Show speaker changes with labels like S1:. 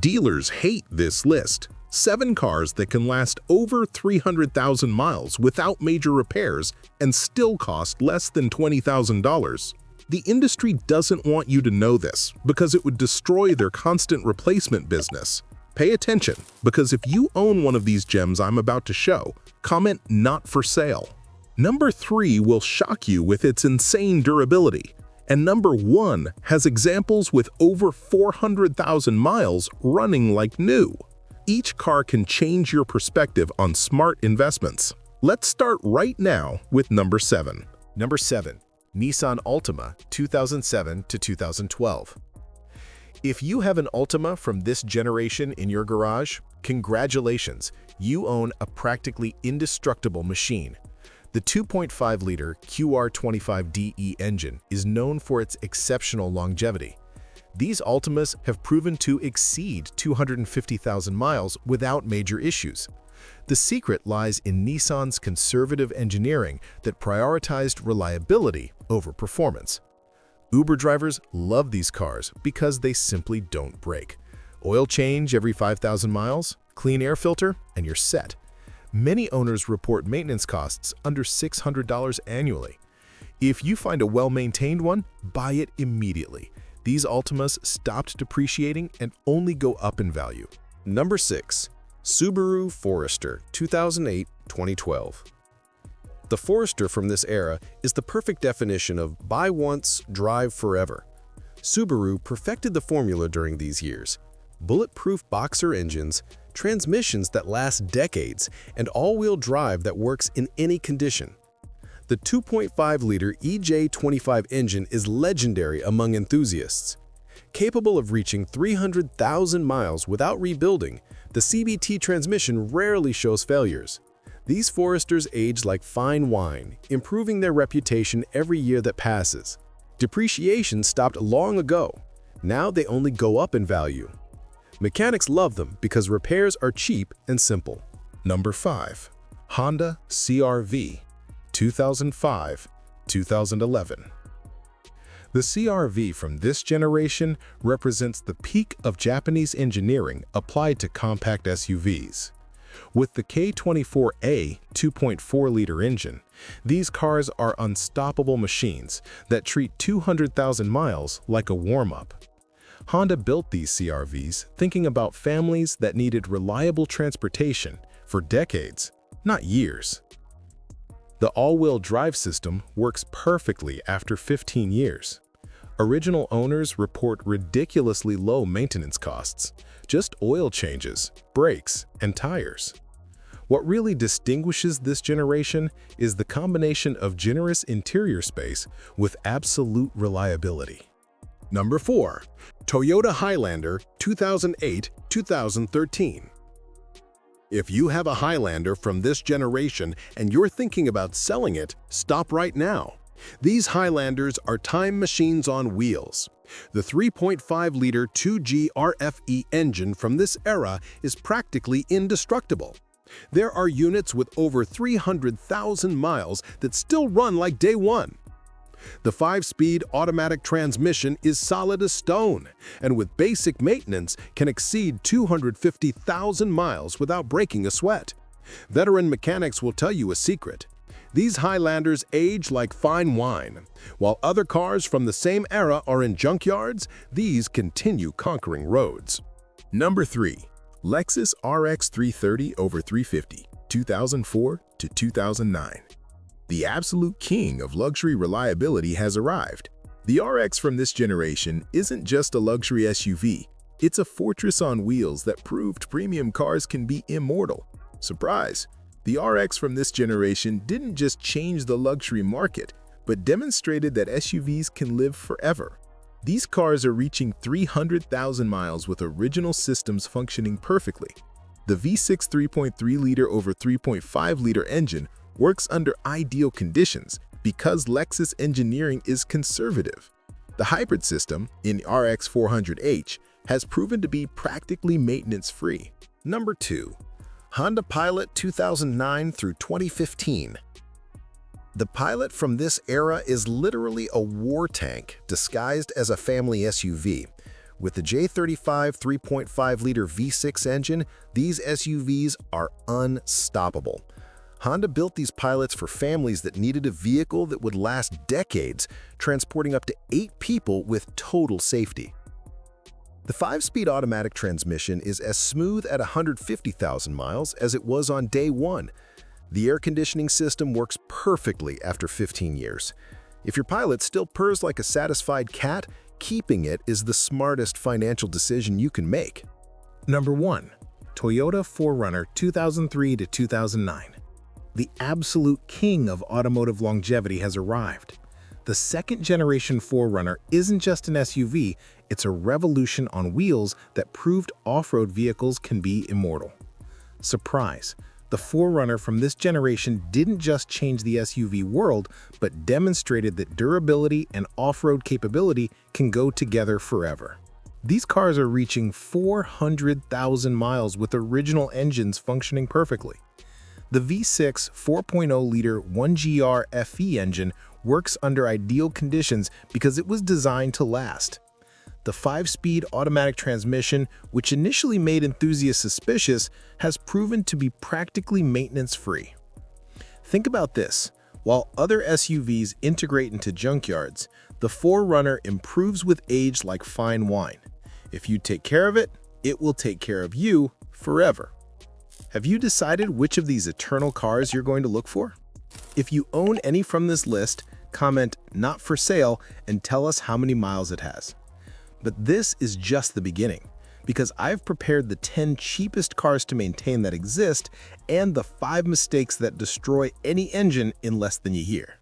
S1: Dealers hate this list. 7 cars that can last over 300,000 miles without major repairs and still cost less than $20,000. The industry doesn't want you to know this because it would destroy their constant replacement business. Pay attention, because if you own one of these gems I'm about to show, comment "not for sale." Number 3 will shock you with its insane durability, and number 1 has examples with over 400,000 miles running like new. Each car can change your perspective on smart investments. Let's start right now with number 7.
S2: Number 7. Nissan Altima 2007 to 2012. If you have an Altima from this generation in your garage, congratulations, you own a practically indestructible machine. The 2.5-liter QR25DE engine is known for its exceptional longevity. These Altimas have proven to exceed 250,000 miles without major issues. The secret lies in Nissan's conservative engineering that prioritized reliability over performance. Uber drivers love these cars because they simply don't break. Oil change every 5,000 miles, clean air filter, and you're set. Many owners report maintenance costs under $600 annually. If you find a well-maintained one, buy it immediately. These Altimas stopped depreciating and only go up in value.
S3: Number 6. Subaru Forester 2008-2012. The Forester from this era is the perfect definition of buy once, drive forever. Subaru perfected the formula during these years. Bulletproof boxer engines, transmissions that last decades, and all-wheel drive that works in any condition. The 2.5-liter EJ25 engine is legendary among enthusiasts. Capable of reaching 300,000 miles without rebuilding, the CVT transmission rarely shows failures. These Foresters age like fine wine, improving their reputation every year that passes. Depreciation stopped long ago. Now they only go up in value. Mechanics love them because repairs are cheap and simple.
S1: Number 5. Honda CR-V 2005-2011. The CR-V from this generation represents the peak of Japanese engineering applied to compact SUVs. With the K24A 2.4-liter engine, these cars are unstoppable machines that treat 200,000 miles like a warm-up. Honda built these CR-Vs thinking about families that needed reliable transportation for decades, not years. The all-wheel drive system works perfectly after 15 years. Original owners report ridiculously low maintenance costs, just oil changes, brakes, and tires. What really distinguishes this generation is the combination of generous interior space with absolute reliability.
S3: Number 4. Toyota Highlander 2008-2013. If you have a Highlander from this generation and you're thinking about selling it, stop right now. These Highlanders are time machines on wheels. The 3.5-liter 2G RFE engine from this era is practically indestructible. There are units with over 300,000 miles that still run like day one. The 5-speed automatic transmission is solid as stone, and with basic maintenance can exceed 250,000 miles without breaking a sweat. Veteran mechanics will tell you a secret. These Highlanders age like fine wine. While other cars from the same era are in junkyards, these continue conquering roads.
S1: Number 3. Lexus RX 330/350, 2004 to 2009. The absolute king of luxury reliability has arrived. The RX from this generation isn't just a luxury SUV, it's a fortress on wheels that proved premium cars can be immortal. Surprise! The RX from this generation didn't just change the luxury market, but demonstrated that SUVs can live forever. These cars are reaching 300,000 miles with original systems functioning perfectly. The V6 3.3-liter over 3.5-liter engine works under ideal conditions because Lexus engineering is conservative. The hybrid system in RX 400h has proven to be practically maintenance-free.
S3: Number 2. Honda Pilot 2009 through 2015. The Pilot from this era is literally a war tank disguised as a family SUV.
S2: With the J35 3.5-liter V6 engine, these SUVs are unstoppable. Honda built these pilots for families that needed a vehicle that would last decades, transporting up to 8 people with total safety. The 5-speed automatic transmission is as smooth at 150,000 miles as it was on day one. The air conditioning system works perfectly after 15 years. If your Pilot still purrs like a satisfied cat, keeping it is the smartest financial decision you can make.
S1: Number 1. Toyota 4Runner 2003 to 2009. The absolute king of automotive longevity has arrived. The second-generation 4Runner isn't just an SUV, it's a revolution on wheels that proved off-road vehicles can be immortal. Surprise! The 4Runner from this generation didn't just change the SUV world, but demonstrated that durability and off-road capability can go together forever. These cars are reaching 400,000 miles with original engines functioning perfectly. The V6 4.0-liter 1GR FE engine works under ideal conditions because it was designed to last. The 5-speed automatic transmission, which initially made enthusiasts suspicious, has proven to be practically maintenance-free. Think about this. While other SUVs integrate into junkyards, the 4Runner improves with age like fine wine. If you take care of it, it will take care of you forever. Have you decided which of these eternal cars you're going to look for? If you own any from this list, comment "not for sale" and tell us how many miles it has. But this is just the beginning, because I've prepared the 10 cheapest cars to maintain that exist and the 5 mistakes that destroy any engine in less than a year.